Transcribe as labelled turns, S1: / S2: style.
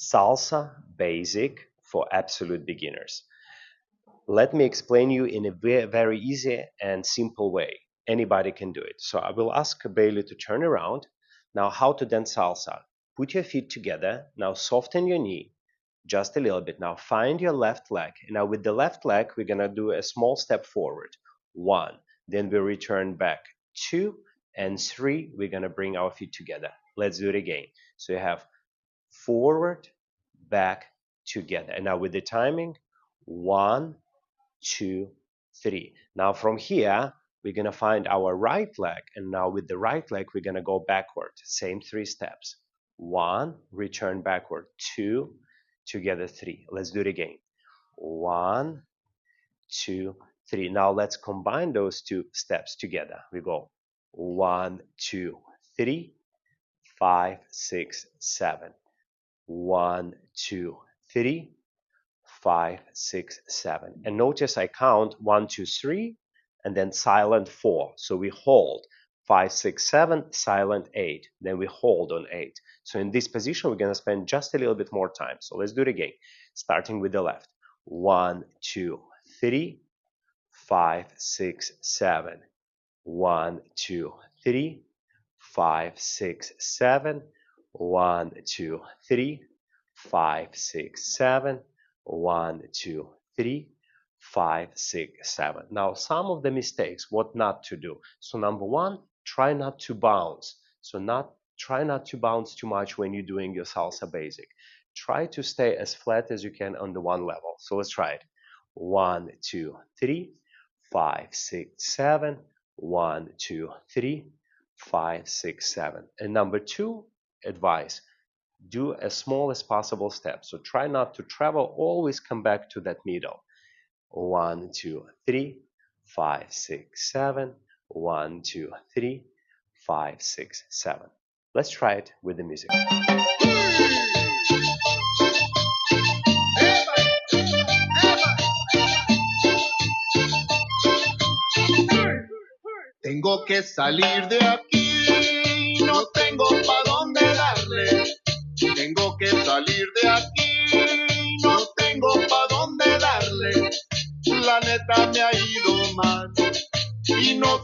S1: Salsa basic for absolute beginners. Let me explain you in a very easy and simple way. Anybody can do it. So I will ask Bailey to turn around. Now how to dance salsa. Put your feet together. Now soften your knee just a little bit. Now find your left leg. And now with the left leg, we're going to do a small step forward. 1. Then we return back. 2 and 3. We're going to bring our feet together. Let's do it again. So you have forward, back, together. And now with the timing, 1, 2, 3. Now from here, we're going to find our right leg. And now with the right leg, we're going to go backward. Same 3 steps. 1, return backward. 2, together 3. Let's do it again. 1, 2, 3. Now let's combine those 2 steps together. We go 1, 2, 3, 5, 6, 7. 1, 2, 3, 5, 6, 7. And notice I count 1, 2, 3, and then silent 4. So we hold 5, 6, 7, silent 8. Then we hold on 8. So in this position, we're going to spend just a little bit more time. So let's do it again, starting with the left. 1, 2, 3, 5, 6, 7. 1, 2, 3, 5, 6, 7. 1, 2, 3, 5, 6, 7. 1, 2, 3, 5, 6, 7. Now, some of the mistakes, what not to do. So number 1, try not to bounce. Try not to bounce too much when you're doing your salsa basic. Try to stay as flat as you can on the one level. So let's try it. 1, 2, 3, 5, 6, 7. 1, 2, 3, 5, 6, 7. And number 2, advice. Do as small as possible steps. So try not to travel, always come back to that middle. 1, 2, 3, 5, 6, 7. 1, 2, 3, 5, 6, 7. Let's try it with the music.
S2: Tengo que salir de aquí, no tengo pa' dónde darle. Tengo que salir de aquí, no tengo pa' dónde darle. La neta me ha ido mal y no